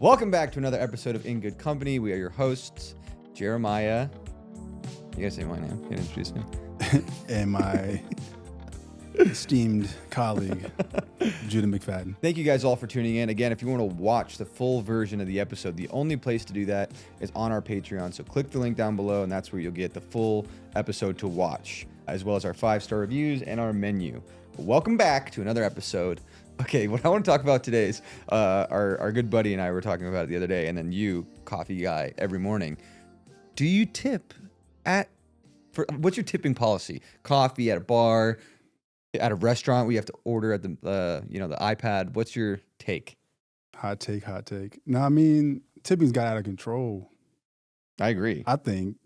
Welcome back to another episode of In Good Company. We are your hosts, Jeremiah. You gotta say my name. You gotta introduce me. And my esteemed colleague, Judah McFadden. Thank you guys all for tuning in. Again, if you want to watch the full version of the episode, the only place to do that is on our Patreon. So click the link down below, and that's where you'll get the full episode to watch, as well as our 5-star reviews and our menu. Welcome back to another episode. Okay, what I want to talk about today is our good buddy and I were talking about it the other day, and then you, coffee guy, every morning. Do you tip what's your tipping policy? Coffee at a bar, at a restaurant where you have to order at the the iPad. What's your take? Hot take. No, I mean, tipping's got out of control. I agree. I think.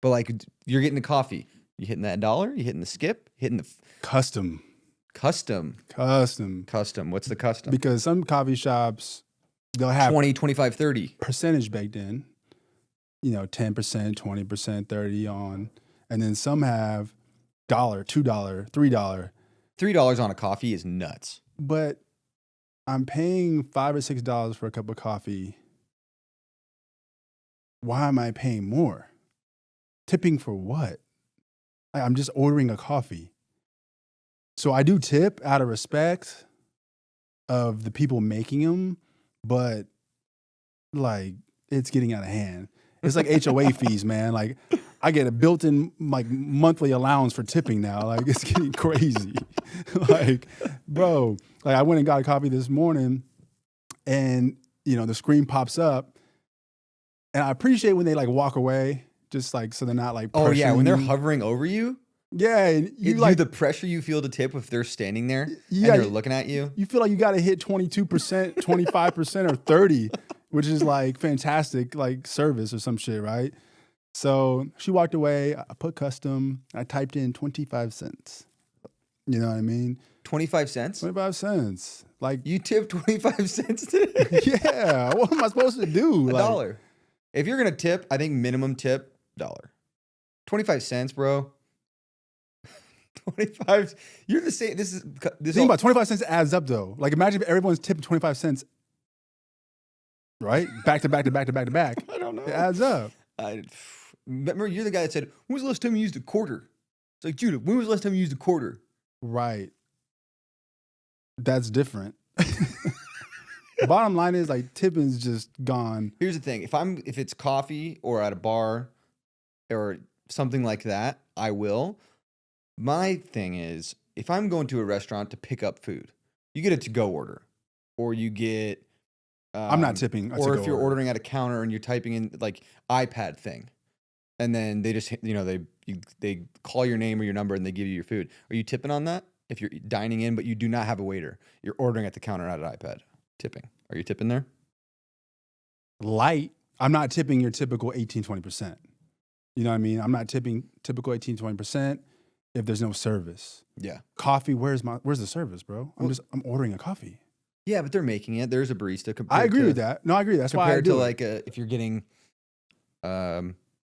But like, you're getting the coffee. You hitting that $1? You hitting the skip? Hitting the Custom. What's the custom? Because some coffee shops, they'll have 20, 25, 30 percentage baked in. 10%, 20%, 30 on. And then some have $1, $2, $3. $3 on a coffee is nuts. But I'm paying $5 or $6 for a cup of coffee. Why am I paying more? Tipping for what? I'm just ordering a coffee. So I do tip out of respect of the people making them, but like it's getting out of hand. It's like HOA fees, man. Like I get a built-in like monthly allowance for tipping now. Like it's getting crazy. Like, bro, like I went and got a coffee this morning and the screen pops up and I appreciate when they like walk away, just like so they're not like oh yeah, when they're you. hovering over you. Yeah, and you like the pressure you feel to tip if they're standing there and they're looking at you. You feel like you got to hit 22%, 25%, or 30, which is like fantastic, like service or some shit, right? So she walked away. I put custom. I typed in 25 cents. You know what I mean? 25 cents? 25 cents. Like you tipped 25 cents today? Yeah. What am I supposed to do? $1. If you're gonna tip, I think minimum tip $1. 25 cents, bro. 25. You're the same. This thing about 25 cents adds up though. Like imagine if everyone's tipping 25 cents, right? Back to back. I don't know. It adds up. Remember, you're the guy that said, "When was the last time you used a quarter?" It's like, Judah, when was the last time you used a quarter? Right. That's different. Bottom line is like tipping's just gone. Here's the thing: if it's coffee or at a bar or something like that, I will. My thing is, if I'm going to a restaurant to pick up food, you get a to-go order, or you get. I'm not tipping. Or if you're ordering at a counter and you're typing in like iPad thing, and then they just they call your name or your number and they give you your food. Are you tipping on that? If you're dining in but you do not have a waiter, you're ordering at the counter at an iPad. Tipping. Are you tipping there? Light. I'm not tipping your typical 18-20%. You know what I mean? I'm not tipping typical 18-20%. If there's no service. Yeah. Coffee, where's the service, bro? I'm ordering a coffee. Yeah, but they're making it. There's a barista. I agree with that. No, I agree. That's why I do. Compared to like if you're getting a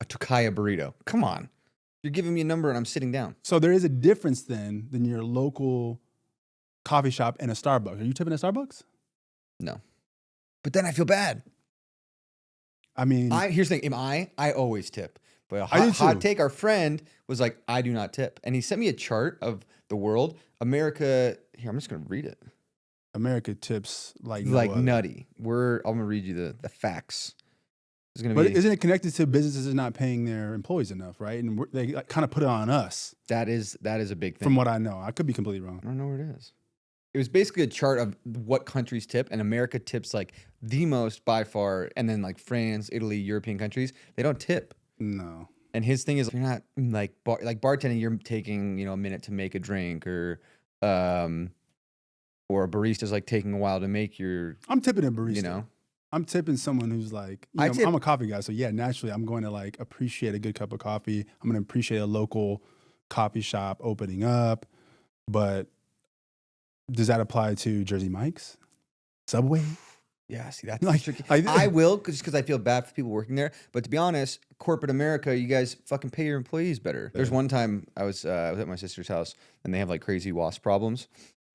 Tocaya burrito. Come on. You're giving me a number and I'm sitting down. So there is a difference then than your local coffee shop and a Starbucks. Are you tipping at Starbucks? No. But then I feel bad. I mean. Here's the thing. I always tip. But a hot take, our friend was like, I do not tip. And he sent me a chart of the world. America, here, I'm just going to read it. America tips like nutty. I'm going to read you the facts. Isn't it connected to businesses not paying their employees enough, right? And they kind of put it on us. That is a big thing. From what I know. I could be completely wrong. I don't know where it is. It was basically a chart of what countries tip, and America tips like the most by far. And then like France, Italy, European countries, they don't tip. No. And his thing is, you're not like bartending. You're taking a minute to make a drink, or a barista's like taking a while to make your. I'm tipping a barista. I'm tipping someone who's like, I'm a coffee guy, so yeah, naturally, I'm going to like appreciate a good cup of coffee. I'm going to appreciate a local coffee shop opening up, but does that apply to Jersey Mike's, Subway? Yeah, see, that's like, tricky. I will, just because I feel bad for people working there. But to be honest, corporate America, you guys fucking pay your employees better. There's one time I was at my sister's house, and they have like crazy wasp problems.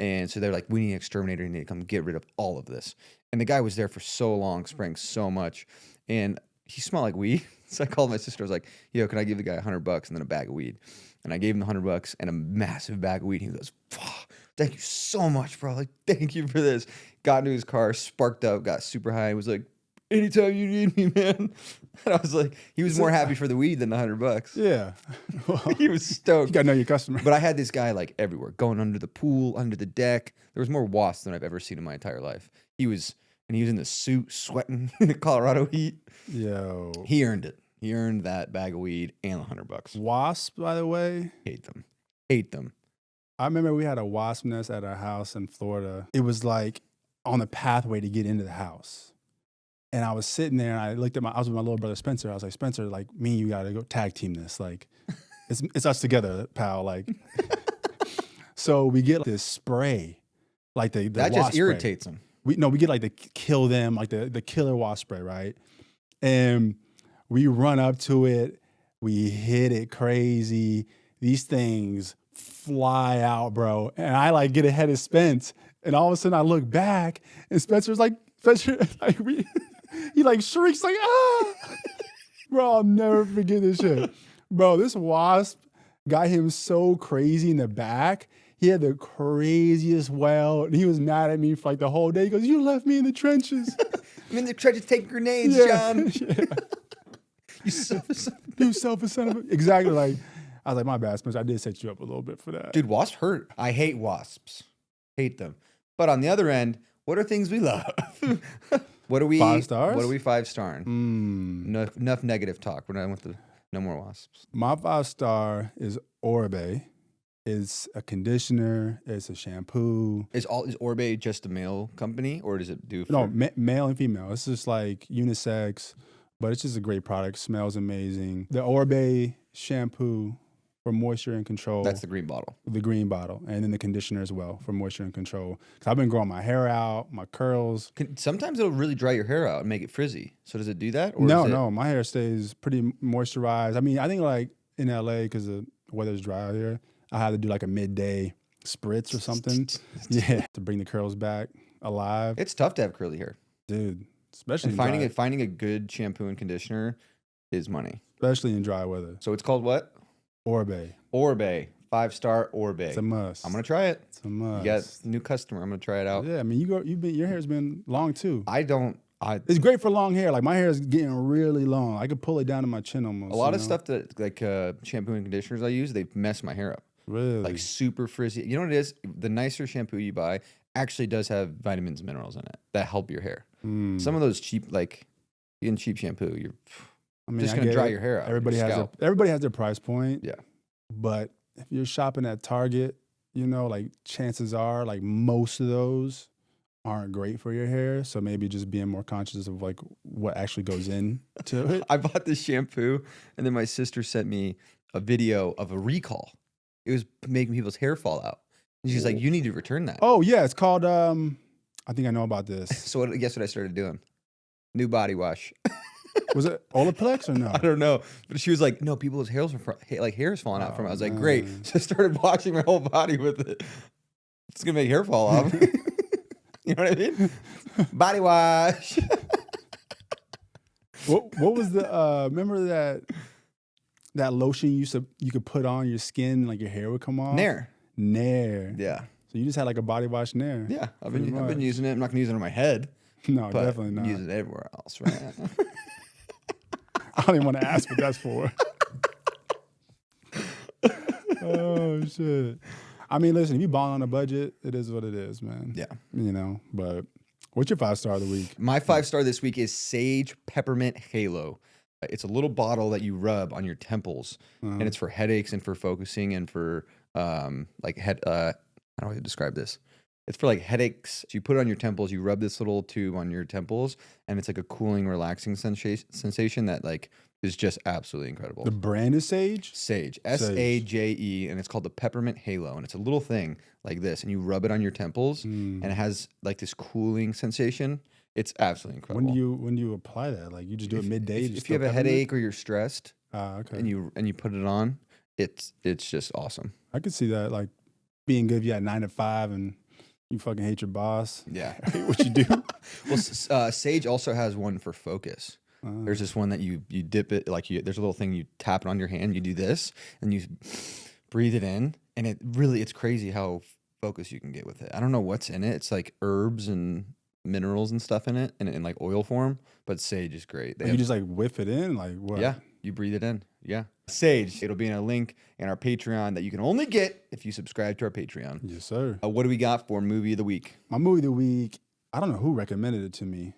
And so they're like, we need an exterminator. You need to come get rid of all of this. And the guy was there for so long, spraying so much. And he smelled like weed. So I called my sister. I was like, yo, can I give the guy $100 and then a bag of weed? And I gave him the $100 and a massive bag of weed. He goes, thank you so much, bro. Like, thank you for this. Got into his car, sparked up, got super high. He was like, anytime you need me, man. And I was like, he was more happy for the weed than the $100. Yeah. Well, He was stoked. you got to know your customer. But I had this guy like everywhere, going under the pool, under the deck. There was more wasps than I've ever seen in my entire life. He was in the suit, sweating in the Colorado heat. Yo. He earned it. He earned that bag of weed and the $100. Wasps, by the way. Hate them. Hate them. I remember we had a wasp nest at our house in Florida. It was like on the pathway to get into the house. And I was sitting there and I looked at I was with my little brother Spencer. I was like, Spencer, like, me and you got to go tag team this. Like, it's us together, pal. Like, so we get this spray, like the That wasp just irritates them. we get like the kill them, like the killer wasp spray, right? And we run up to it, we hit it crazy. These things fly out, bro. And I like get ahead of Spence, and all of a sudden I look back, and Spencer like he like shrieks like ah, bro. I'll never forget this shit, bro. This wasp got him so crazy in the back. He had the craziest wail, and he was mad at me for like the whole day. He goes, "You left me in the trenches." I'm in the trenches taking grenades, Yeah. John. Yeah. You selfish. You selfish son of a... Exactly. Like, I was like, my bad, Spencer. I did set you up a little bit for that. Dude, wasps hurt. I hate wasps. Hate them. But on the other end, what are things we love? What are we 5 stars? What are we 5-starring? Enough negative talk. We're not with no more wasps. My 5-star is Orbe. It's a conditioner. It's a shampoo. Is Orbe just a male company, or does it do? For... No, male and female. It's just like unisex, but it's just a great product. Smells amazing. The Orbe shampoo for moisture and control. That's the green bottle. The green bottle, and then the conditioner as well for moisture and control. Because I've been growing my hair out, my curls. Sometimes it'll really dry your hair out and make it frizzy. So does it do that? Or No, my hair stays pretty moisturized. I mean, I think like in LA, because the weather's dry out here, I had to do like a midday spritz or something. Yeah, to bring the curls back alive. It's tough to have curly hair, Dude. Especially and finding a good shampoo and conditioner is money. Especially in dry weather. So it's called what? Orbe. 5-star Orbe. It's a must. I'm gonna try it. It's a must. You got a new customer. I'm gonna try it out. Yeah, I mean, your hair's been long too. It's It's great for long hair. Like my hair is getting really long. I could pull it down to my chin almost. a lot of stuff that like shampoo and conditioners I use, they mess my hair up. Really? Like super frizzy. You know what it is? The nicer shampoo you buy actually does have vitamins and minerals in it that help your hair. Some of those cheap, like in cheap shampoo, you're just gonna dry your hair out. Everybody has their price point. Yeah. But if you're shopping at Target, you know, like chances are like most of those aren't great for your hair. So maybe just being more conscious of like what actually goes into it. I bought this shampoo and then my sister sent me a video of a recall. It was making people's hair fall out. And she's like, you need to return that. Oh yeah, it's called I think I know about this. So guess what I started doing? New body wash. Was it Olaplex or no? I don't know. But she was like, no, people's hair's falling out from it. I was like, great. So I started washing my whole body with it. It's going to make hair fall off. You know what I mean? Body wash. What was the remember that lotion you could put on your skin, like your hair would come off? Nair. Yeah. So you just had like a body wash Nair. Yeah. I've been using it. I'm not going to use it on my head. No, but definitely not. Use it everywhere else, right? I don't even want to ask what that's for. Oh shit. I mean, listen, if you balling on a budget, it is what it is, man. Yeah. You know, but what's your 5-star of the week? My 5-star this week is Sage Peppermint Halo. It's a little bottle that you rub on your temples, and it's for headaches and for focusing and for like head. How do I describe this? It's for like headaches. So you put it on your temples. You rub this little tube on your temples, and it's like a cooling, relaxing sensation that like is just absolutely incredible. The brand is Sage? Sage. S-A-J-E, and it's called the Peppermint Halo, and it's a little thing like this, and you rub it on your temples, and it has like this cooling sensation. It's absolutely incredible. When do you apply that? Like you just do it midday? If you have a headache or you're stressed, okay. and you put it on, it's just awesome. I could see that like being good if you had 9 to 5 and You fucking hate your boss. Yeah. I hate what you do. Well, Sage also has one for focus. There's this one that you dip it, like there's a little thing, you tap it on your hand, you do this, and you breathe it in, and it's crazy how focused you can get with it. I don't know what's in it. It's like herbs and minerals and stuff in it, and in like oil form, but Sage is great. You just like whiff it in? Like what? Yeah, you breathe it in. Yeah. Sage. It'll be in a link in our Patreon that you can only get if you subscribe to our Patreon. Yes, sir. What do we got for movie of the week? My movie of the week, I don't know who recommended it to me.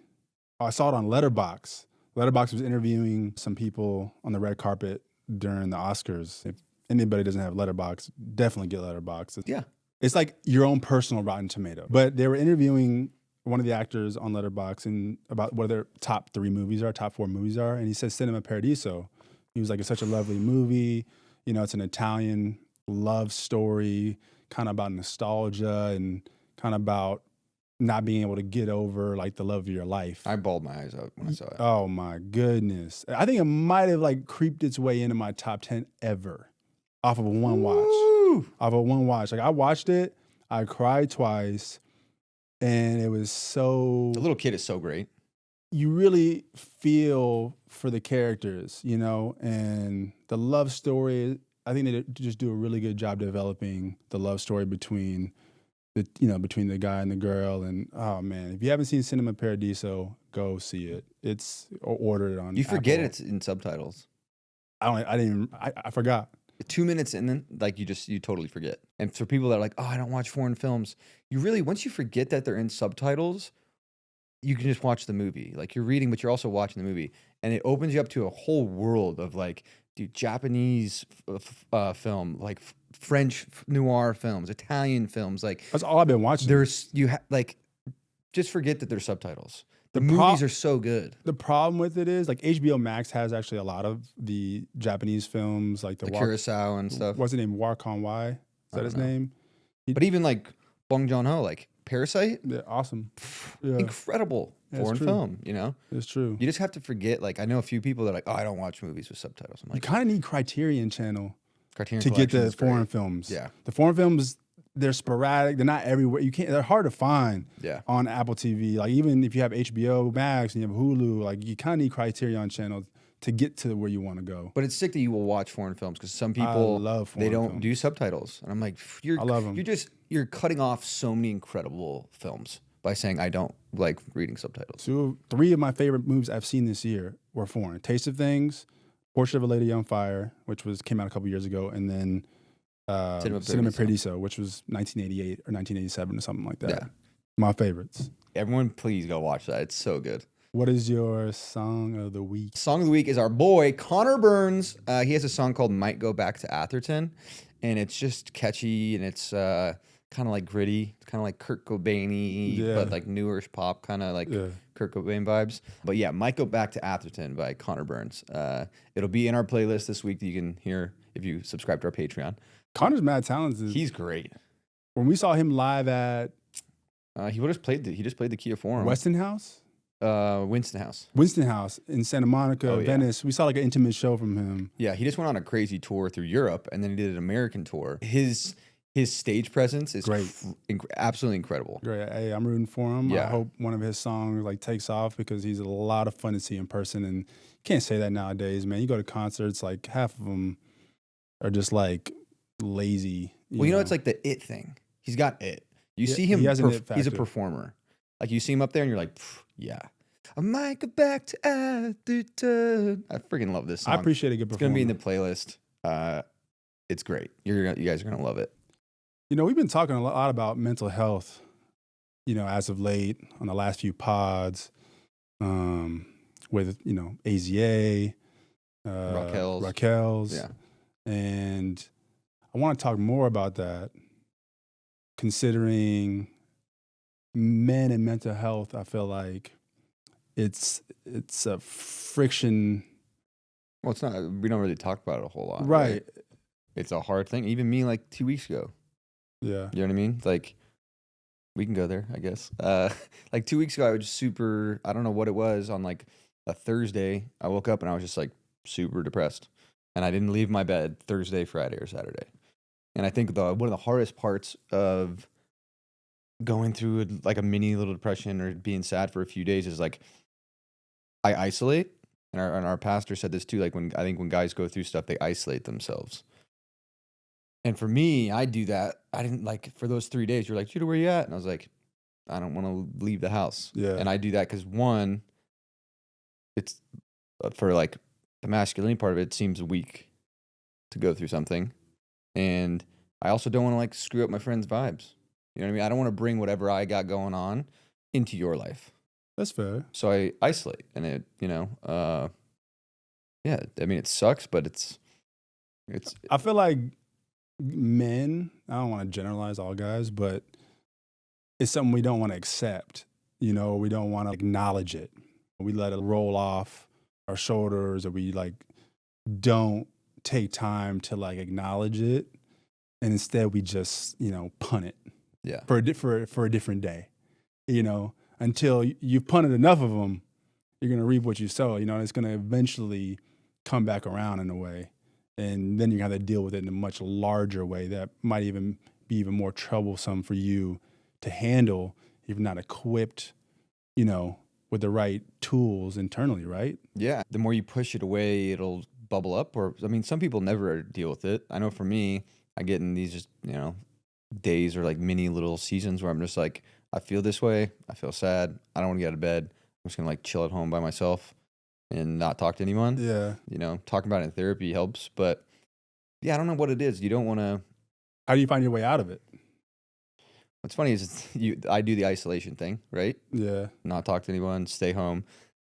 I saw it on Letterboxd. Letterboxd was interviewing some people on the red carpet during the Oscars. If anybody doesn't have Letterboxd, definitely get Letterboxd. Yeah. It's like your own personal Rotten Tomato. But they were interviewing one of the actors on Letterboxd and about what their top 4 movies are. And he said Cinema Paradiso. He was like, it's such a lovely movie. You know, it's an Italian love story, kind of about nostalgia and kind of about not being able to get over like the love of your life. I bawled my eyes out when I saw it. Oh my goodness. I think it might have like creeped its way into my top 10 ever off of one watch. Like I watched it, I cried twice, and it was so... The little kid is so great. You really feel for the characters, you know, and the love story. I think they just do a really good job developing the love story between the guy and the girl. And oh man, if you haven't seen Cinema Paradiso, go see it. Or order it on. You forget Apple. it's in subtitles. I forgot. 2 minutes and then like you totally forget. And for people that are like, oh, I don't watch foreign films, once you forget that they're in subtitles, you can just watch the movie. Like you're reading, but you're also watching the movie, and it opens you up to a whole world of like, dude, Japanese film, like French noir films, Italian films. Like that's all I've been watching. Just forget that there's subtitles. The movies are so good. The problem with it is like HBO Max has actually a lot of the Japanese films, like the Kurosawa and stuff. What's his name? Kwan-wai? Is that his name? But even like Bong Joon-ho, like Parasite. Yeah, awesome. Yeah. Incredible foreign film, you know? It's true. You just have to forget, like, I know a few people that are like, oh, I don't watch movies with subtitles. I'm like, you kind of need Criterion Channel to Collection get the foreign films. Yeah. The foreign films, they're sporadic. They're not everywhere. They're hard to find on Apple TV. Like even if you have HBO Max and you have Hulu, like you kind of need Criterion Channel to get to where you want to go. But it's sick that you will watch foreign films because some people they don't films. do subtitles, and I'm like, I love them. You're cutting off so many incredible films by saying I don't like reading subtitles. 3 of my favorite movies I've seen this year were foreign: Taste of Things, Portrait of a Lady on Fire, which came out a couple years ago, and then Cinema Paradiso, which was 1988 or 1987 or something like that. Yeah, my favorites. Everyone, please go watch that. It's so good. What is your song of the week? Song of the week is our boy, Connor Burns. He has a song called Might Go Back to Atherton, and it's just catchy, and it's kind of like gritty. It's kind of like Kurt Cobain-y, but like newerish pop, kind of like Kurt Cobain vibes. But yeah, Might Go Back to Atherton by Connor Burns. It'll be in our playlist this week that you can hear if you subscribe to our Patreon. Connor's mad talented. He's great. When we saw him live at... he just played the Kia Forum. Winston House in Santa Monica, Venice. We saw like an intimate show from him. Yeah, he just went on a crazy tour through Europe, and then he did an American tour. His stage presence is great, absolutely incredible. Great. Hey, I'm rooting for him. Yeah. I hope one of his songs like takes off because he's a lot of fun to see in person, and you can't say that nowadays, man. You go to concerts, like half of them are just like lazy. You know, it's like the it thing. He's got it. You see him. He's a performer. Like you see him up there, and you're like, yeah. I might go back to Atherton. I freaking love this song. I appreciate a good performance. It's gonna be in the playlist. It's great. You guys are gonna love it. You know, we've been talking a lot about mental health, you know, as of late on the last few pods, with, you know, AZA, Raquel's. Yeah. And I want to talk more about that, considering men and mental health. I feel like it's a friction. Well, it's not. We don't really talk about it a whole lot. Right. It's a hard thing. Even me, like 2 weeks ago. Yeah. You know what I mean? Like, we can go there, I guess. Like 2 weeks ago, I was just super, I don't know what it was, on like a Thursday. I woke up and I was just like super depressed. And I didn't leave my bed Thursday, Friday, or Saturday. And I think one of the hardest parts of going through like a mini little depression or being sad for a few days is like I isolate. And our pastor said this too. Like when guys go through stuff, they isolate themselves. And for me, I do that. I didn't like for those 3 days. You're like, Judah, where you at? And I was like, I don't want to leave the house. Yeah. And I do that because one, it's for like the masculine part of it seems weak to go through something. And I also don't want to like screw up my friends' vibes. You know what I mean? I don't want to bring whatever I got going on into your life. That's fair. So I isolate and it, yeah, I mean, it sucks, but it's. I feel like men, I don't want to generalize all guys, but it's something we don't want to accept. We don't want to acknowledge it. We let it roll off our shoulders, or we like don't take time to like acknowledge it, and instead we just punt it. Yeah. For a different day, until you've punted enough of them, you're gonna reap what you sow. And it's gonna eventually come back around in a way, and then you're gonna have to deal with it in a much larger way that might even be even more troublesome for you to handle if you're not equipped, with the right tools internally, right? Yeah. The more you push it away, it'll bubble up. Or, I mean, some people never deal with it. I know for me, I get in these just, days or like mini little seasons where I'm just like, I feel this way. I feel sad. I don't want to get out of bed. I'm just going to like chill at home by myself and not talk to anyone. Yeah. Talking about it in therapy helps. But yeah, I don't know what it is. You don't want to. How do you find your way out of it? What's funny is I do the isolation thing, right? Yeah. Not talk to anyone, stay home.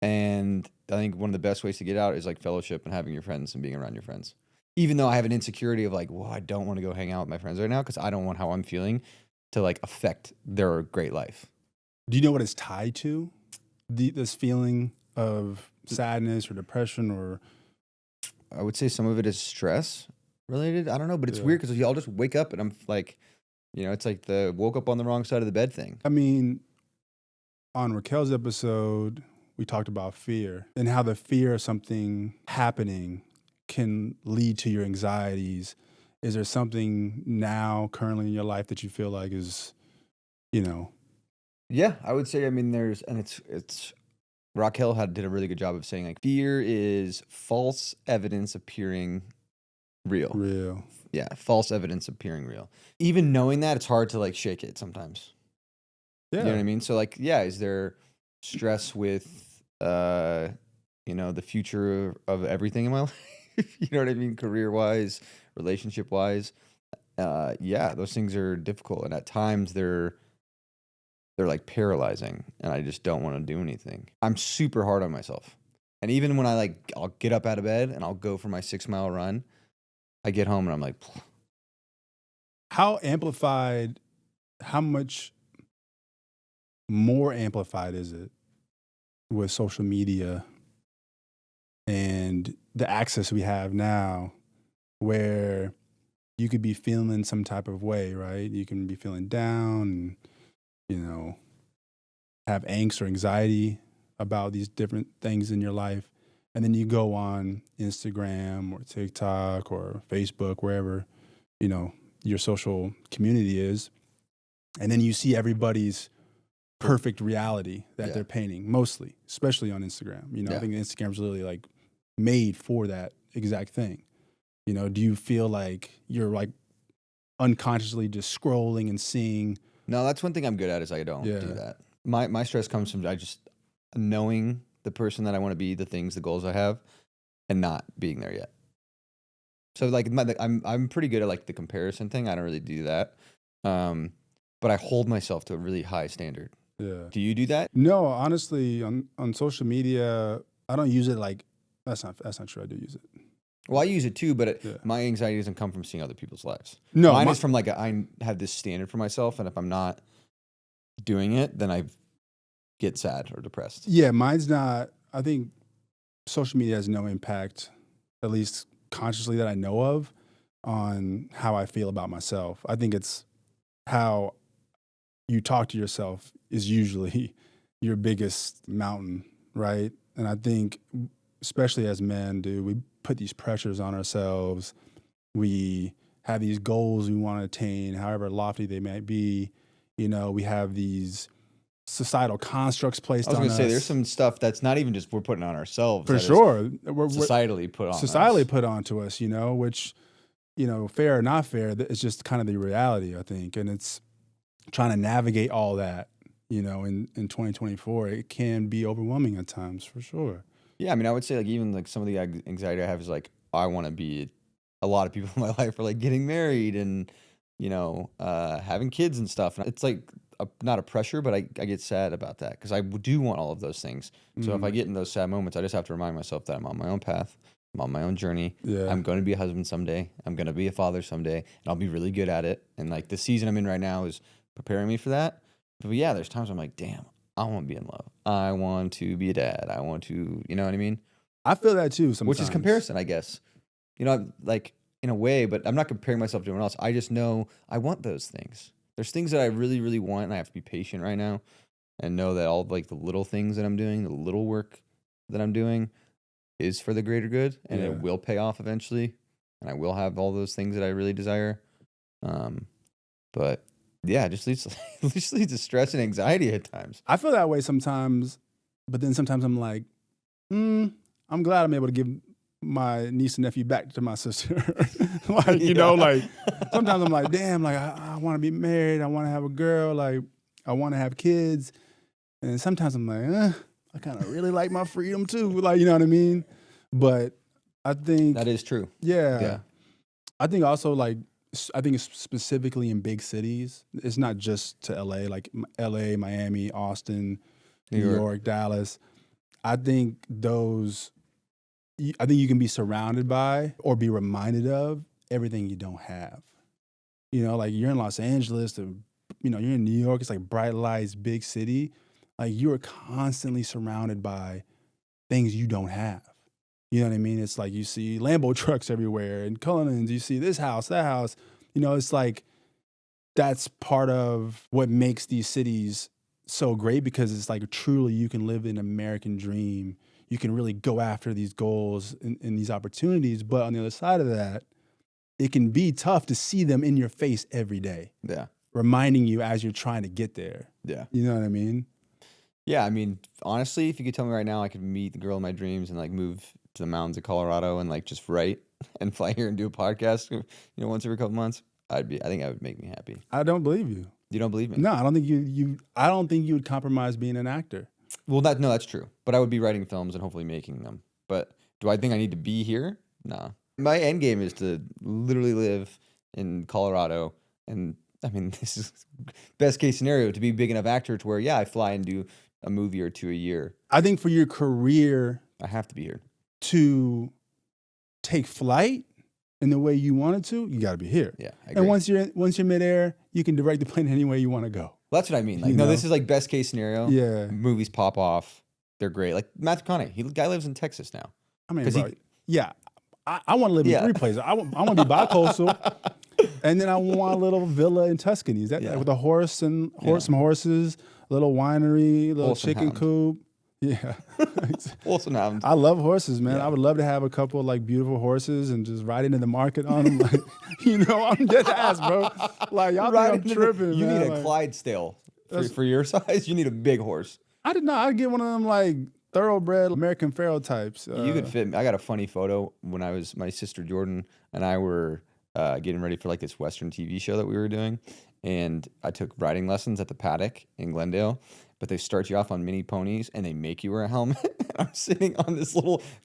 And I think one of the best ways to get out is like fellowship and having your friends and being around your friends. Even though I have an insecurity of like, well, I don't want to go hang out with my friends right now because I don't want how I'm feeling to like affect their great life. Do you know what it's tied to? This feeling of sadness or depression, or? I would say some of it is stress related. I don't know, but it's weird because I'll just wake up and I'm like, it's like the woke up on the wrong side of the bed thing. I mean, on Raquel's episode, we talked about fear and how the fear of something happening can lead to your anxieties. Is there something now currently in your life that you feel like is, Yeah, I would say, it's Raquel did a really good job of saying like fear is false evidence appearing real. Yeah, false evidence appearing real. Even knowing that, it's hard to like shake it sometimes. Yeah. You know what I mean? So like, yeah, is there stress with the future of everything in my life? You know what I mean? Career-wise, relationship-wise. Yeah, those things are difficult. And at times they're like paralyzing and I just don't want to do anything. I'm super hard on myself. And even when I'll get up out of bed and I'll go for my 6-mile run, I get home and I'm like, how much more amplified is it with social media and the access we have now, where you could be feeling some type of way, right? You can be feeling down and, have angst or anxiety about these different things in your life. And then you go on Instagram or TikTok or Facebook, wherever, your social community is. And then you see everybody's perfect reality that they're painting, mostly, especially on Instagram. I think Instagram's literally like made for that exact thing. Do you feel like you're like unconsciously just scrolling and seeing? No, that's one thing I'm good at is I don't do that. My stress comes from just knowing the person that I want to be, the things, the goals I have, and not being there yet. So like I'm pretty good at like the comparison thing. I don't really do that, but I hold myself to a really high standard. Yeah. Do you do that? No, honestly, on social media, I don't use it like that's not true. I do use it. Well, I use it too, but my anxiety doesn't come from seeing other people's lives. No, mine is from like I have this standard for myself, and if I'm not doing it, then I get sad or depressed. Yeah, mine's not. I think social media has no impact, at least consciously that I know of, on how I feel about myself. I think it's how you talk to yourself is usually your biggest mountain, right? And I think, especially as men, we put these pressures on ourselves. We have these goals we want to attain, however lofty they might be, We have these societal constructs placed on us. I was going to say, there's some stuff that's not even just we're putting on ourselves. For sure. We're societally put on societally us. put onto us, which, fair or not fair, it's just kind of the reality, I think. And it's trying to navigate all that, in 2024. It can be overwhelming at times, for sure. Yeah, I mean, I would say like even like some of the anxiety I have is like I want to be. A lot of people in my life are like getting married and having kids and stuff. And it's like not a pressure, but I get sad about that because I do want all of those things. So if I get in those sad moments, I just have to remind myself that I'm on my own path. I'm on my own journey. Yeah. I'm going to be a husband someday. I'm going to be a father someday, and I'll be really good at it. And like the season I'm in right now is preparing me for that. But yeah, there's times I'm like, damn, I want to be in love. I want to be a dad. I want to, you know what I mean? I feel that too sometimes. Which is comparison, I guess. Like in a way, but I'm not comparing myself to anyone else. I just know I want those things. There's things that I really, really want, and I have to be patient right now and know that all like the little things that I'm doing, the little work that I'm doing is for the greater good, and it will pay off eventually, and I will have all those things that I really desire. But yeah, it just leads to stress and anxiety at times. I feel that way sometimes, but then sometimes I'm like, I'm glad I'm able to give my niece and nephew back to my sister. Like, like sometimes I'm like, damn, like I want to be married. I want to have a girl. Like I want to have kids. And sometimes I'm like, I kind of really like my freedom too. Like, you know what I mean? But I think that is true. Yeah. I think also I think it's specifically in big cities. It's not just to LA, like LA, Miami, Austin, New York, Dallas. I think you can be surrounded by or be reminded of everything you don't have. Like you're in Los Angeles, you're in New York, it's like bright lights, big city. Like you are constantly surrounded by things you don't have. You know what I mean? It's like you see Lambo trucks everywhere and Cullinans, you see this house, that house. It's like that's part of what makes these cities so great because it's like truly you can live an American dream. You can really go after these goals and these opportunities. But on the other side of that, it can be tough to see them in your face every day. Yeah. Reminding you as you're trying to get there. Yeah. You know what I mean? Yeah. I mean, honestly, if you could tell me right now, I could meet the girl of my dreams and like move to the mountains of Colorado and like just write and fly here and do a podcast, once every couple months. I think that would make me happy. I don't believe you. You don't believe me? No, I don't think I don't think you would compromise being an actor. Well, that's true. But I would be writing films and hopefully making them. But do I think I need to be here? Nah. My end game is to literally live in Colorado. And I mean, this is best case scenario to be a big enough actor to where, I fly and do a movie or two a year. I think for your career, I have to be here. To take flight in the way you wanted to, you got to be here. Yeah, I agree. And once you're midair, you can direct the plane any way you want to go. Well, that's what I mean. Like, this is like best case scenario. Yeah. Movies pop off. They're great. Like Matthew McConaughey, the guy lives in Texas now. I mean, bro, I want to live in 3 places. I want to be bi-coastal, and then I want a little villa in Tuscany. Is that with a horse some horses, a little winery, a little chicken coop. Yeah. Wholesome hounds. I love horses, man. I would love to have a couple like beautiful horses and just ride into the market on them. Like, I'm dead ass, bro. Like y'all think I'm tripping. You man. need a Clydesdale for your size. You need a big horse. I did not. I'd get one of them like thoroughbred American Pharoah types. You could fit me. I got a funny photo when my sister Jordan and I were getting ready for like this Western TV show that we were doing. And I took riding lessons at the paddock in Glendale. But they start you off on mini ponies and they make you wear a helmet. I'm sitting on this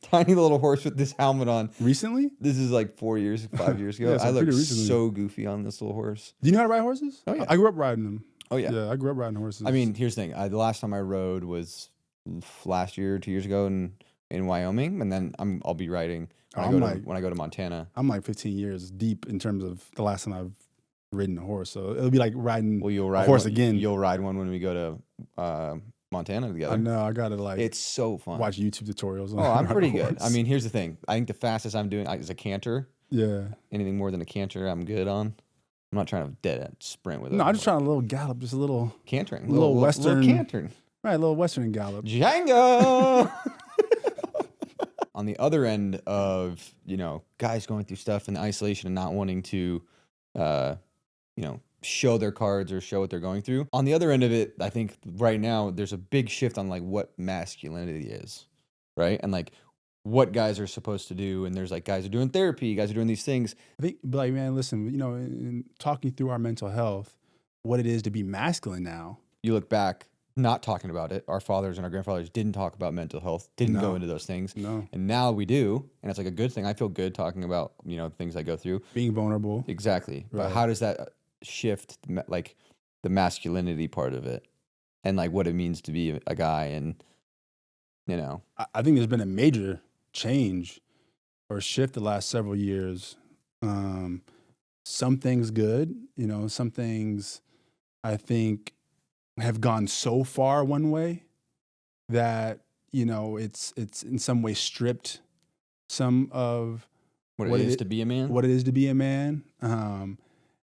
tiny little horse with this helmet on. Recently? This is like 5 years ago. I looked so goofy on this little horse. Do you know how to ride horses? Oh, yeah. I grew up riding them. Oh, yeah. Yeah, I grew up riding horses. I mean, here's the thing. The last time I rode was last year, 2 years ago in Wyoming. And then I'll be riding when I go to Montana. I'm like 15 years deep in terms of the last time I've ridden a horse, so it'll be like riding a horse again. You'll ride one when we go to Montana together. I know. I gotta it's so fun. Watch YouTube tutorials. Oh, I'm pretty good. I mean, here's the thing. I think the fastest I'm doing is a canter. Yeah. Anything more than a canter, I'm good on. I'm not trying to dead sprint with it. No, I'm just trying a little gallop, just a little cantering, a little western cantering. Right, a little western gallop. Django. On the other end of guys going through stuff in isolation and not wanting to show their cards or show what they're going through. On the other end of it, I think right now there's a big shift on like what masculinity is, right? And like what guys are supposed to do. And there's like guys are doing therapy, guys are doing these things. I think, but like, man, listen, you know, in talking through our mental health, what it is to be masculine now. You look back, not talking about it. Our fathers and our grandfathers didn't talk about mental health, didn't go into those things. No. And now we do. And it's like a good thing. I feel good talking about, you know, things I go through. Being vulnerable. Exactly. Right. But how does that shift like the masculinity part of it and like what it means to be a guy? And, you know, I think there's been a major change or shift the last several years. Some things good, you know, some things I think have gone so far one way that, you know, it's in some way stripped some of what it is to be a man. What it is to be a man. And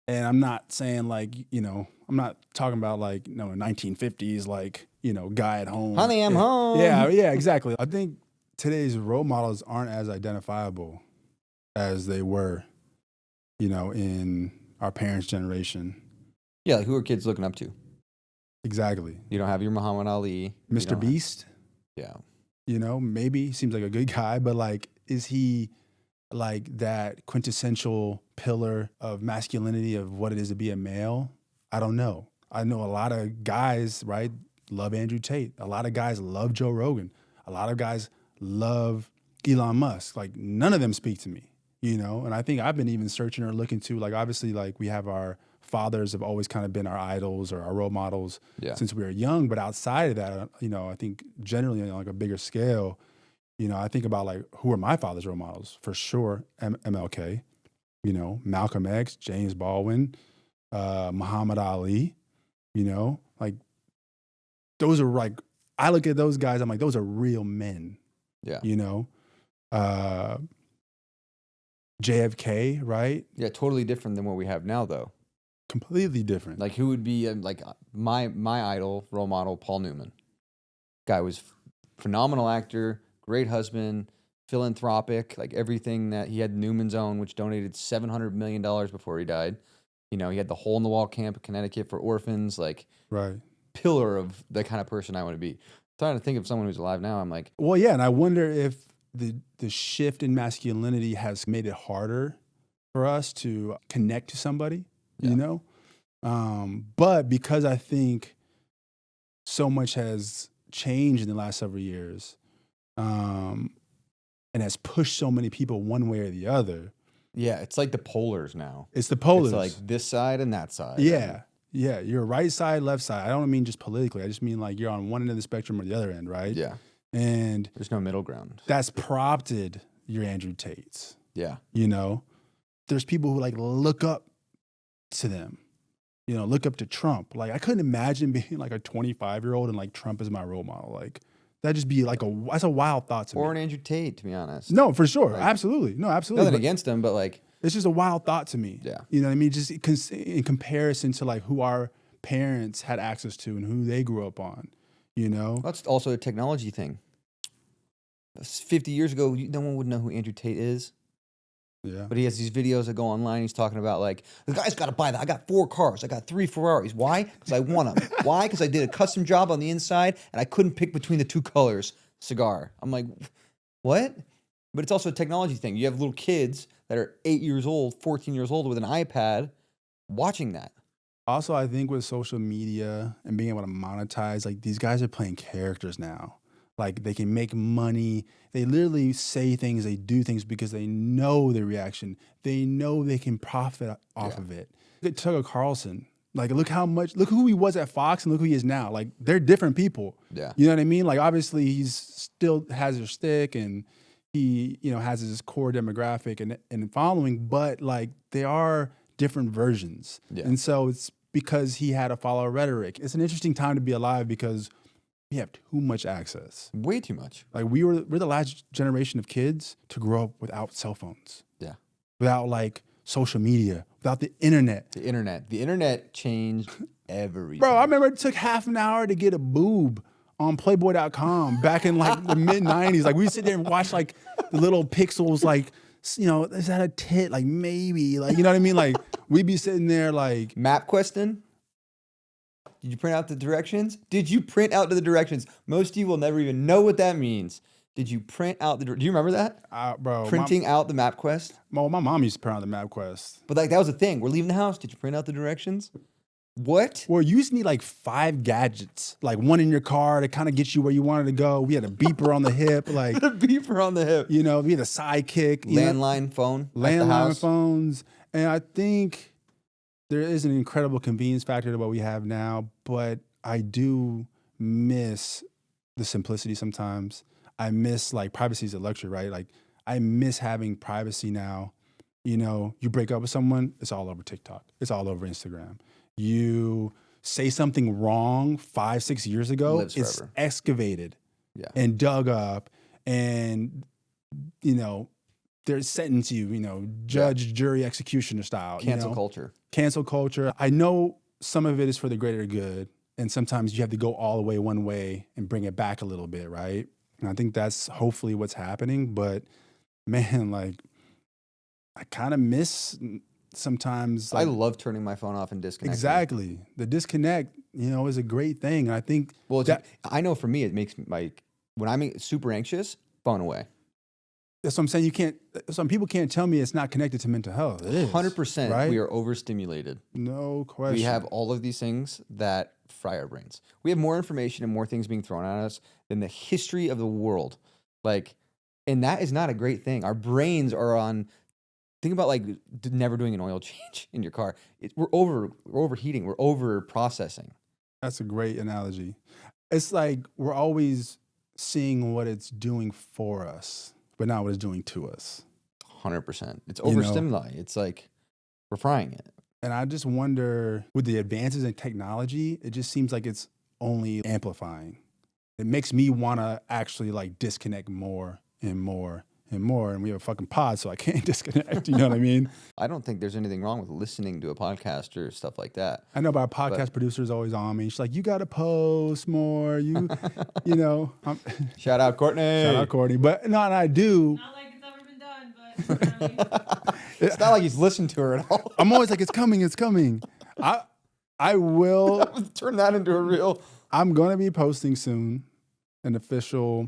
I'm not saying like, you know, I'm not talking about like, you know, 1950s, like, you know, guy at home. Honey, I'm home. Yeah, exactly. I think today's role models aren't as identifiable as they were, you know, in our parents' generation. Yeah, like who are kids looking up to? Exactly. You don't have your Muhammad Ali. Mr. Beast. Yeah. You know, maybe he seems like a good guy, but like, is he like that quintessential pillar of masculinity of what it is to be a male? I don't know. I know a lot of guys, right, love Andrew Tate. A lot of guys love Joe Rogan. A lot of guys love Elon Musk. Like none of them speak to me, you know? And I think I've been even searching or looking to, like, obviously, like we have our fathers have always kind of been our idols or our role models since we were young. But outside of that, you know, I think generally on like a bigger scale, you know, I think about like, who are my father's role models? For sure, MLK, you know, Malcolm X, James Baldwin, Muhammad Ali, you know, like those are like, I look at those guys, I'm like, those are real men. Yeah. You know, JFK, right? Yeah, totally different than what we have now, though. Completely different. Like who would be like my idol, role model, Paul Newman. Guy was phenomenal actor, great husband, philanthropic, like everything that he had Newman's Own, which donated $700 million before he died. You know, he had the Hole in the Wall camp in Connecticut for orphans, like right. Pillar of the kind of person I want to be. I'm trying to think of someone who's alive now. I'm like, well, yeah, and I wonder if the shift in masculinity has made it harder for us to connect to somebody, you know? But because I think so much has changed in the last several years, and has pushed so many people one way or the other. Yeah, it's like the polars now. It's the polars. It's like this side and that side. Yeah. Yeah, you're right side, left side. I don't mean just politically. I just mean like you're on one end of the spectrum or the other end, right? Yeah. And there's no middle ground. That's prompted your Andrew Tates. Yeah. You know, there's people who like look up to them, you know, look up to Trump. Like I couldn't imagine being like a 25-year-old and like Trump is my role model. Like that'd just be like that's a wild thought to me. Or an Andrew Tate, to be honest. No, for sure. Like, absolutely. No, absolutely. Nothing against him, but like. It's just a wild thought to me. Yeah. You know what I mean? Just in comparison to like who our parents had access to and who they grew up on, you know? That's also a technology thing. 50 years ago, no one would know who Andrew Tate is. Yeah. But he has these videos that go online. He's talking about like, the guy's got to buy that. I got 4 cars. I got 3 Ferraris. Why? Because I want them. Why? Because I did a custom job on the inside and I couldn't pick between the 2 colors. Cigar. I'm like, what? But it's also a technology thing. You have little kids that are 8 years old, 14 years old with an iPad watching that. Also, I think with social media and being able to monetize, like these guys are playing characters now. Like they can make money. They literally say things, they do things because they know the reaction. They know they can profit off of it. Look at Tucker Carlson. Like look who he was at Fox and look who he is now. Like they're different people. Yeah. You know what I mean? Like obviously he's still has his stick and he, you know, has his core demographic and following, but like they are different versions. Yeah. And so it's because he had to follow rhetoric. It's an interesting time to be alive because we have too much access. Way too much. Like we're the last generation of kids to grow up without cell phones. Yeah. Without like social media, without the internet. The internet changed everything. Bro, I remember it took half an hour to get a boob on Playboy.com back in like the mid 90s. Like we sit there and watch like the little pixels, like, you know, is that a tit? Like maybe, like, you know what I mean? Like we'd be sitting there like MapQuest. Did you print out the directions? Did you print out the directions? Most of you will never even know what that means. Did you print out the? Do you remember that? Bro, Printing out the MapQuest. my mom used to print out the MapQuest. But like that was the thing. We're leaving the house. Did you print out the directions? What? Well, you used to need like 5 gadgets, like one in your car to kind of get you where you wanted to go. We had a beeper on the hip, like A beeper on the hip. you know, we had a sidekick, Landline phone. At the landline house. phones, and I think there is an incredible convenience factor to what we have now, but I do miss the simplicity sometimes. I miss like privacy is a luxury, right? Like I miss having privacy now. You know, you break up with someone, it's all over TikTok. It's all over Instagram. You say something wrong 5-6 years ago, Lives it's forever. excavated Yeah. and dug up, and you know, they're sentencing you, you know, judge, jury, executioner style. Cancel culture. Cancel culture. I know some of it is for the greater good, and sometimes you have to go all the way one way and bring it back a little bit, right? And I think that's hopefully what's happening. But man, like I kind of miss sometimes. I Like, love turning my phone off and disconnecting. exactly, the disconnect, you know, is a great thing. And I think Well, that, I know for me, it makes me like when I'm super anxious, phone away. that's what I'm saying. You can't. Some people can't tell me it's not connected to mental health. It is 100%. right? We are overstimulated. No question. We have all of these things that fry our brains. We have more information and more things being thrown at us than the history of the world. Like, and that is not a great thing. Our brains are on. Think about like never doing an oil change in your car. We're overheating. We're over processing. That's a great analogy. It's like we're always seeing what it's doing for us, but not what it's doing to us. 100%. It's You know? overstimuli. It's like we're frying it. And I just wonder, with the advances in technology, it just seems like it's only amplifying. It makes me want to actually like disconnect more and more and more. And we have a fucking pod, so I can't disconnect. You know what I mean? I don't think there's anything wrong with listening to a podcast or stuff like that. I know, but our podcast producer is always on me. She's like, "You got to post more." You know. Shout out Courtney. Shout out Courtney. But no, and I do. Not like it's ever been done, but It's not like he's listened to her at all. I'm always like, "It's coming, it's coming." I will. Turn that into a real. I'm gonna be posting soon an official.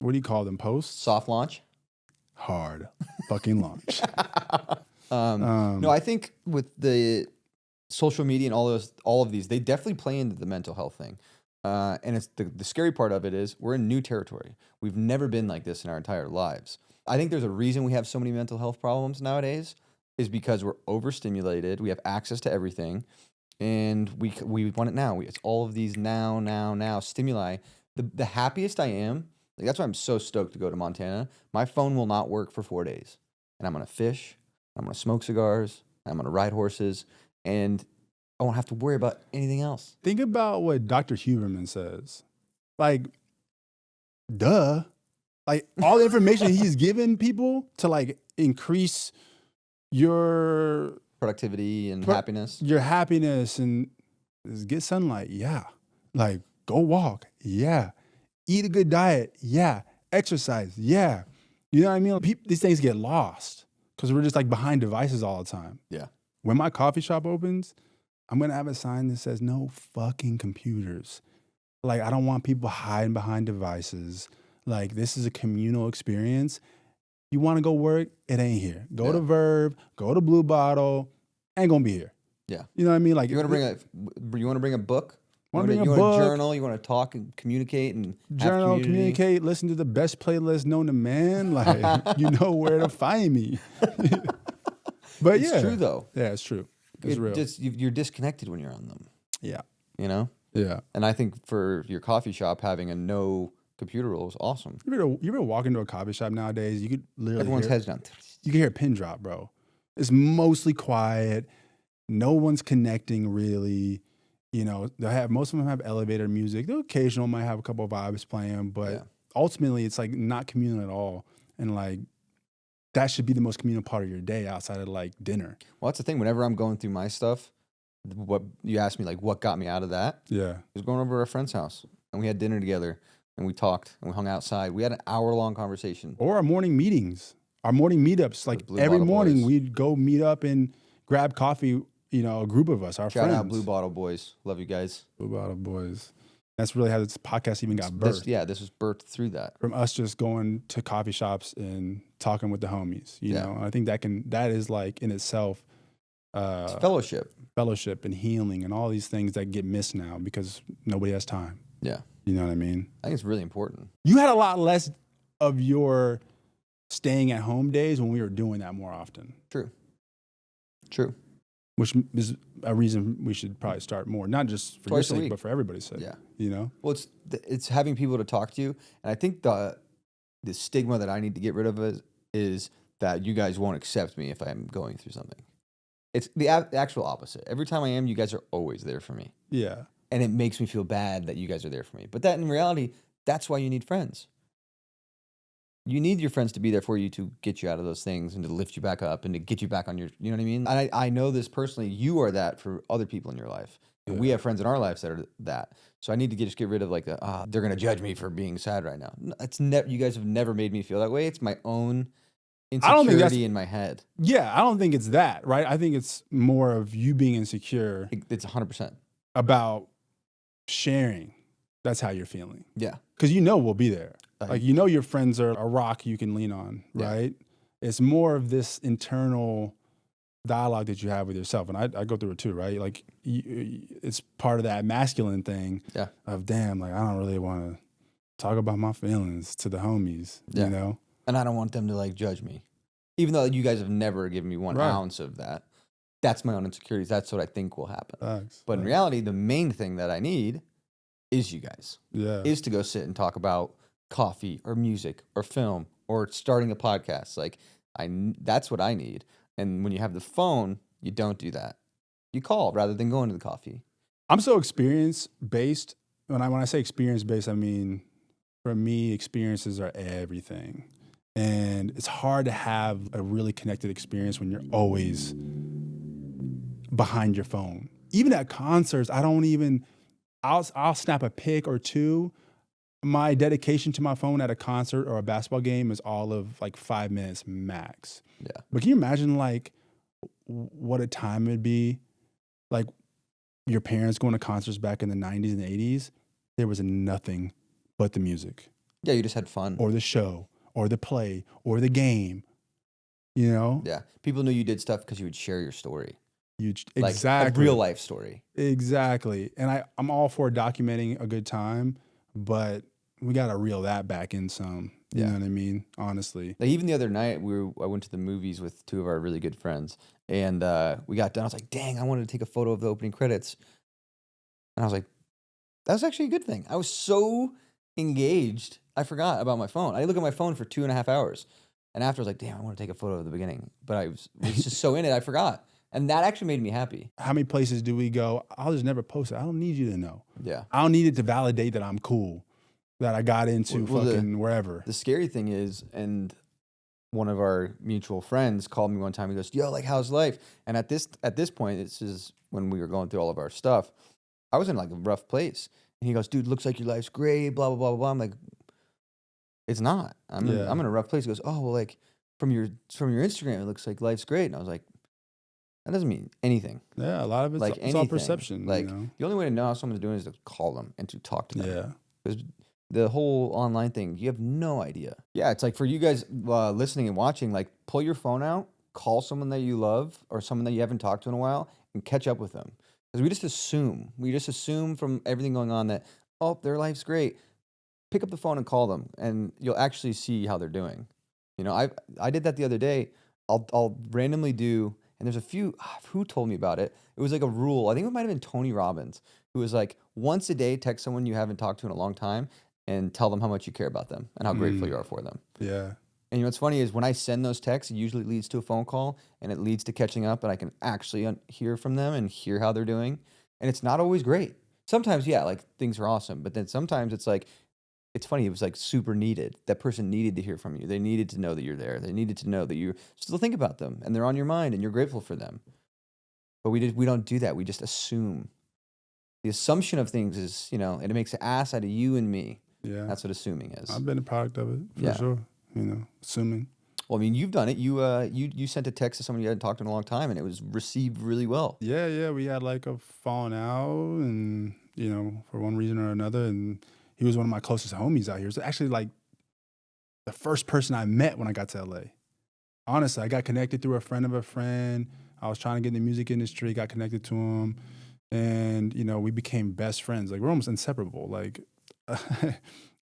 What do you call them? Posts? Soft launch. Hard fucking launch. No, I think with the social media and all of these, they definitely play into the mental health thing. And it's the scary part of it is we're in new territory. We've never been like this in our entire lives. I think there's a reason we have so many mental health problems nowadays is because we're overstimulated. We have access to everything, and we want it now. It's all of these now stimuli. The happiest I am. Like, that's why I'm so stoked to go to Montana. My phone will not work for 4 days. And I'm going to fish. I'm going to smoke cigars. I'm going to ride horses. And I won't have to worry about anything else. Think about what Dr. Huberman says. Like, duh. Like, all the information he's given people to, like, increase your Productivity and happiness. your happiness and is get sunlight. Yeah. Like, go walk. Yeah. Eat a good diet. Yeah. Exercise. Yeah. You know what I mean? These things get lost because we're just like behind devices all the time. Yeah. When my coffee shop opens, I'm going to have a sign that says no fucking computers. Like, I don't want people hiding behind devices. Like, this is a communal experience. You want to go work? It ain't here. Go to Verve, go to Blue Bottle, ain't going to be here. Yeah. You know what I mean? Like, You want to bring a book? Want to bring a you book, want to journal? You want to talk and communicate and have journal, community? communicate, listen to the best playlist known to man. Like, you know where to find me. But It's yeah. true though. Yeah, it's true. It's real. You're disconnected when you're on them. Yeah. You know. Yeah. And I think for your coffee shop, having a no computer rule is awesome. You ever walk into a coffee shop nowadays, you could literally Everyone's heads down. you can hear a pin drop, bro. It's mostly quiet. No one's connecting really. You know, most of them have elevator music. The occasional might have a couple of vibes playing, but ultimately it's like not communal at all. And like that should be the most communal part of your day outside of like dinner. Well, that's the thing. Whenever I'm going through my stuff, what you asked me, like, what got me out of that? Yeah. I was going over to a friend's house, and we had dinner together, and we talked, and we hung outside. We had an hour-long conversation. Or our morning meetings, our morning meetups. Like Blue every Bottle morning Boys. we'd go meet up and grab coffee, you know, a group of us, our Shout friends. out Blue Bottle Boys. Love you guys. Blue Bottle Boys. That's really how this podcast even got birthed. This was birthed through that. From us just going to coffee shops and talking with the homies, you know. I think that is like in itself it's fellowship and healing and all these things that get missed now because nobody has time. Yeah. You know what I mean? I think it's really important. You had a lot less of your staying at home days when we were doing that more often. True. Which is a reason we should probably start more, not just for your sake, but for everybody's sake. Yeah. You know? Well, it's having people to talk to you. And I think the stigma that I need to get rid of is that you guys won't accept me if I'm going through something. It's the actual opposite. Every time I am, you guys are always there for me. Yeah. And it makes me feel bad that you guys are there for me. But that in reality, that's why you need friends. You need your friends to be there for you to get you out of those things and to lift you back up and to get you back on your, you know what I mean? I know this personally. You are that for other people in your life. And we have friends in our lives that are that. So I need to just get rid of like, they're going to judge me for being sad right now. You guys have never made me feel that way. It's my own insecurity in my head. Yeah, I don't think it's that, right? I think it's more of you being insecure. It's 100%. About sharing. That's how you're feeling. Yeah. Because you know we'll be there. Like, you know your friends are a rock you can lean on, right? It's more of this internal dialogue that you have with yourself. And I go through it too, right? Like, it's part of that masculine thing of, damn, like, I don't really want to talk about my feelings to the homies, you know? And I don't want them to, like, judge me. Even though you guys have never given me one ounce of that. That's my own insecurities. That's what I think will happen. But in reality, the main thing that I need is you guys. Yeah. Is to go sit and talk about coffee or music or film or starting a podcast. Like, that's what I need. And when you have the phone, you don't do that. You call rather than going to the coffee. I'm so experience-based. When I say experience-based, I mean, for me, experiences are everything. And it's hard to have a really connected experience when you're always behind your phone. Even at concerts, I'll snap a pic or two. My dedication to my phone at a concert or a basketball game is all of like 5 minutes max. Yeah. But can you imagine like what a time it'd be? Like your parents going to concerts back in the 90s and 80s, there was nothing but the music. Yeah, you just had fun. Or the show, or the play, or the game, you know? Yeah, people knew you did stuff because you would share your story. Exactly. Like a real life story. Exactly. And I'm all for documenting a good time, but we got to reel that back in some. You know what I mean? Honestly. Like even the other night, I went to the movies with two of our really good friends, and we got done. I was like, dang, I wanted to take a photo of the opening credits. And I was like, that was actually a good thing. I was so engaged, I forgot about my phone. I looked at my phone for 2.5 hours. And after I was like, damn, I want to take a photo of the beginning. But I was just so in it, I forgot. And that actually made me happy. How many places do we go? I'll just never post it. I don't need you to know. Yeah. I don't need it to validate that I'm cool, that I got into wherever. The scary thing is, and one of our mutual friends called me one time. He goes, yo, like, how's life? And at this point, this is when we were going through all of our stuff. I was in like a rough place. And he goes, dude, looks like your life's great, blah, blah, blah, blah. I'm like, it's not. I'm in a rough place. He goes, oh, well, like, from your Instagram, it looks like life's great. And I was like, that doesn't mean anything. Yeah, a lot of it's all perception. Like, you know? The only way to know how someone's doing is to call them and to talk to them. Yeah. Because the whole online thing, you have no idea. Yeah, it's like for you guys listening and watching, like, pull your phone out, call someone that you love or someone that you haven't talked to in a while, and catch up with them. Because we just assume from everything going on that, oh, their life's great. Pick up the phone and call them, and you'll actually see how they're doing. You know, I did that the other day. I'll randomly do, and there's a few, who told me about it? It was like a rule. I think it might have been Tony Robbins, who was like, once a day, text someone you haven't talked to in a long time and tell them how much you care about them and how grateful you are for them. Yeah. And you know what's funny is when I send those texts, it usually leads to a phone call, and it leads to catching up, and I can actually hear from them and hear how they're doing. And it's not always great. Sometimes, yeah, like things are awesome, but then sometimes it's like, it's funny, it was like super needed. That person needed to hear from you. They needed to know that you're there. They needed to know that you still think about them, and they're on your mind, and you're grateful for them. But we don't do that. We just assume. The assumption of things is, you know, and it makes an ass out of you and me. Yeah. That's what assuming is. I've been a product of it, for sure. You know, assuming. Well, I mean, you've done it. You sent a text to someone you hadn't talked to in a long time, and it was received really well. Yeah. We had like a falling out, and for one reason or another, and he was one of my closest homies out here. It's actually like the first person I met when I got to LA. Honestly, I got connected through a friend of a friend. I was trying to get in the music industry, got connected to him, and we became best friends. Like we're almost inseparable. Like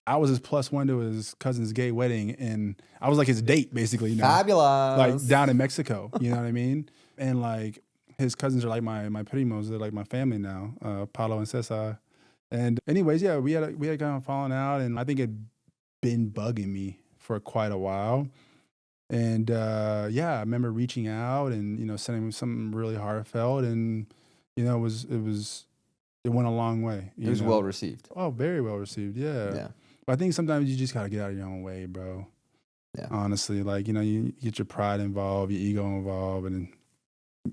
I was his +1 to his cousin's gay wedding, and I was like his date basically. Fabulous. Like down in Mexico. You know what I mean? And like his cousins are like my primos. They're like my family now. Paulo and Cesar. And anyways, yeah, we had kind of fallen out, and I think it'd been bugging me for quite a while. And I remember reaching out and sending him something really heartfelt, and it went a long way. It was well received. Oh, very well received. Yeah. Yeah. But I think sometimes you just gotta get out of your own way, bro. Yeah. Honestly, like you get your pride involved, your ego involved, and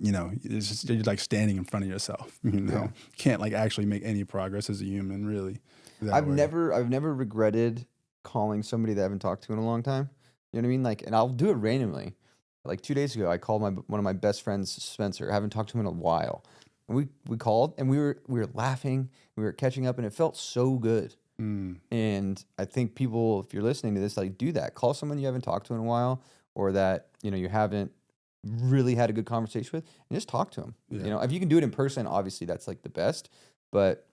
it's just you're like standing in front of yourself. Yeah. Can't like actually make any progress as a human, really. I've never regretted calling somebody that I haven't talked to in a long time. You know what I mean? Like, and I'll do it randomly. Like 2 days ago, I called one of my best friends, Spencer. I haven't talked to him in a while. And we called, and we were laughing, we were catching up, and it felt so good. And I think people, if you're listening to this, like do that. Call someone you haven't talked to in a while, or that you haven't really had a good conversation with, and just talk to them. Yeah. If you can do it in person, obviously that's like the best. But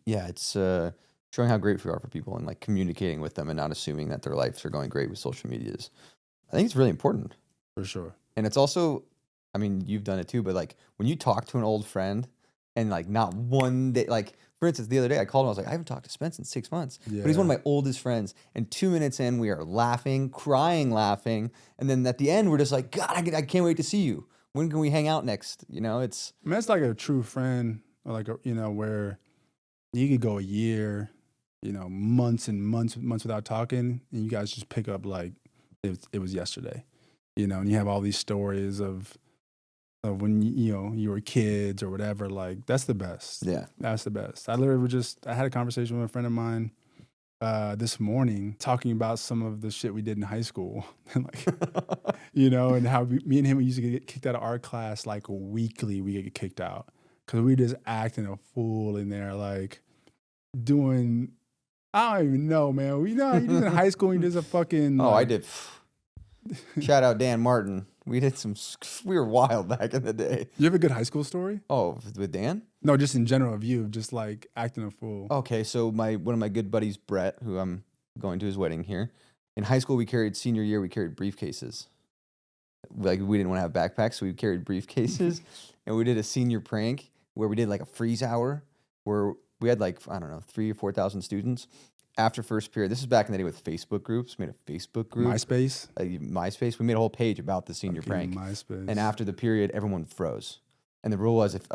yeah, it's showing how grateful you are for people and like communicating with them and not assuming that their lives are going great with social medias. I think it's really important. For sure. And it's also, I mean, you've done it too, but like when you talk to an old friend and like not one day, like for instance, the other day I called him, I was like, I haven't talked to Spence in 6 months, but he's one of my oldest friends. And 2 minutes in, we are laughing, crying, laughing. And then at the end, we're just like, God, I can't wait to see you. When can we hang out next? It's. I mean, it's like a true friend, or like, where you could go a year, months and months without talking, and you guys just pick up like it was yesterday, and you have all these stories of when you were kids or whatever. Like that's the best. Yeah, that's the best. I literally I had a conversation with a friend of mine this morning talking about some of the shit we did in high school, and like and how me and him used to get kicked out of art class like weekly. We get kicked out because we just acting a fool in there, like doing. I don't even know, man. You do in high school, you did a fucking. Oh, I did. Shout out Dan Martin. We were wild back in the day. You have a good high school story? Oh, with Dan? No, just in general of you, just like acting a fool. Okay, so one of my good buddies, Brett, who I'm going to his wedding here. In high school, senior year, we carried briefcases. Like we didn't want to have backpacks, so we carried briefcases. And we did a senior prank where we did like a freeze hour where we had like, I don't know, 3,000 or 4,000 students. After first period, this is back in the day with Facebook groups. We made a Facebook group. MySpace. We made a whole page about the senior prank. MySpace. And after the period, everyone froze. And the rule was if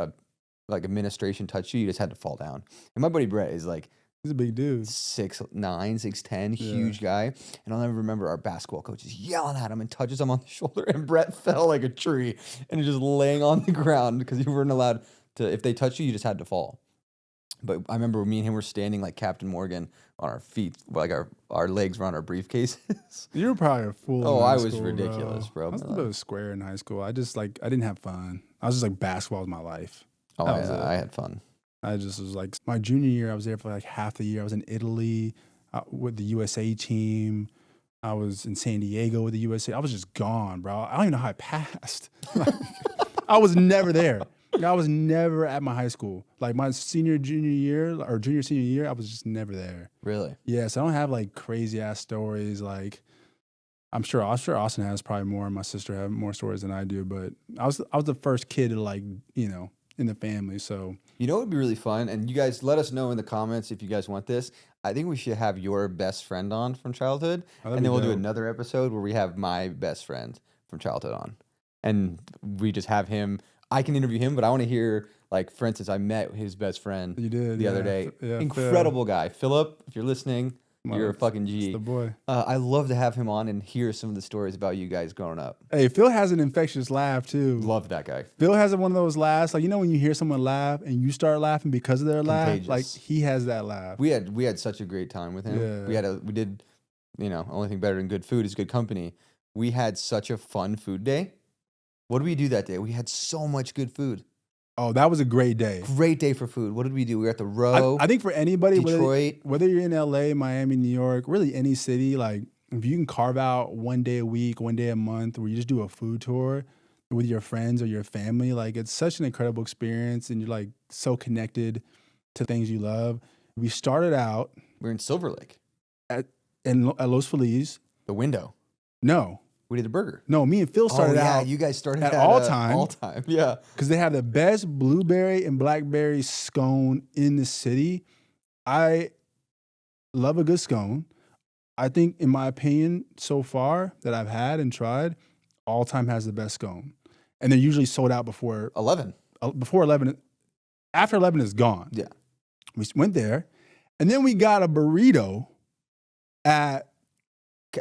administration touched you, you just had to fall down. And my buddy Brett is like, he's a big dude. 6'9", 6'10", huge guy. And I'll never remember our basketball coach is yelling at him and touches him on the shoulder. And Brett fell like a tree and he's just laying on the ground because you weren't allowed to, if they touched you, you just had to fall. But I remember me and him were standing like Captain Morgan on our feet, like our legs were on our briefcases. You were probably a fool. Oh, I was ridiculous, bro. I was a little bit square in high school. I didn't have fun. I was just like, basketball was my life. Oh, I had fun. I just was like, my junior year, I was there for like half the year. I was in Italy with the USA team. I was in San Diego with the USA. I was just gone, bro. I don't even know how I passed. I was never there. I was never at my high school. Like my junior, senior year, I was just never there. Really? Yeah, so I don't have like crazy ass stories. Like I'm sure Austin has probably more, and my sister have more stories than I do. But I was the first kid to like, in the family. So it would be really fun, and you guys let us know in the comments if you guys want this. I think we should have your best friend on from childhood, and then we'll do another episode where we have my best friend from childhood on, and we just have him. I can interview him, but I want to hear, like, for instance, I met his best friend the other day. Yeah, incredible guy. Philip, if you're listening, you're a fucking G. That's the boy. I love to have him on and hear some of the stories about you guys growing up. Hey, Phil has an infectious laugh, too. Love that guy. Phil has one of those laughs. Like, when you hear someone laugh and you start laughing because of their laugh? Like, he has that laugh. We had such a great time with him. Yeah. We did, only thing better than good food is good company. we had such a fun food day. What did we do that day? We had so much good food. Oh, that was a great day. Great day for food. What did we do? We were at the Row. I think for anybody, Detroit. whether you're in LA, Miami, New York, really any city, like if you can carve out one day a week, one day a month, where you just do a food tour with your friends or your family, like it's such an incredible experience, and you're like so connected to things you love. We started out We were in Silver Lake. at Los Feliz. The Window. No, We did a burger. no, me and Phil started out You guys started at All Time. All Time, yeah. because they have the best blueberry and blackberry scone in the city. I love a good scone. I think, in my opinion, so far that I've had and tried, All Time has the best scone, and they're usually sold out before 11. 11. After 11 is gone. Yeah. We went there, and then we got a burrito at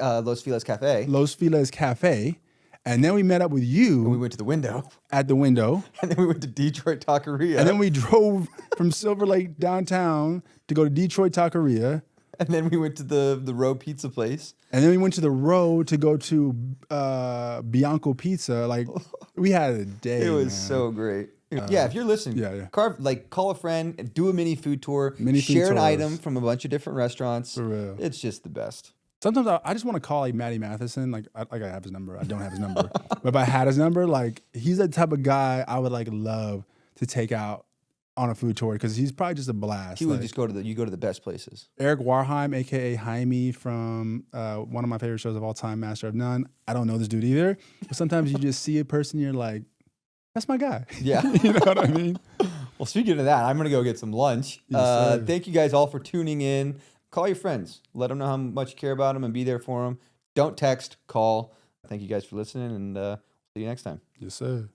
Los Feliz Cafe. Los Feliz Cafe, and then we met up with you And we went to the Window. at the Window. And then we went to Detroit Taqueria. And then we drove from Silver Lake downtown to go to Detroit Taqueria. And then we went to the Row Pizza place. And then we went to the Row to go to Bianco Pizza. Like, we had a day. It was man. so great. Yeah, if you're listening, yeah. Call a friend and do a mini food tour. Mini food share an tours. item from a bunch of different restaurants. For real. It's just the best. Sometimes I just want to call like Matty Matheson. Like I have his number. I don't have his number. But if I had his number, like he's the type of guy I would like love to take out on a food tour because he's probably just a blast. He would Like, just go to the best places. Eric Warheim, aka Jaime from one of my favorite shows of all time, Master of None. I don't know this dude either, but sometimes you just see a person, you're like, that's my guy. Yeah. You know what I mean? Well, speaking of that, I'm going to go get some lunch. Yes, sir. Thank you guys all for tuning in. Call your friends. Let them know how much you care about them and be there for them. Don't text, call. Thank you guys for listening, and see you next time. Yes, sir.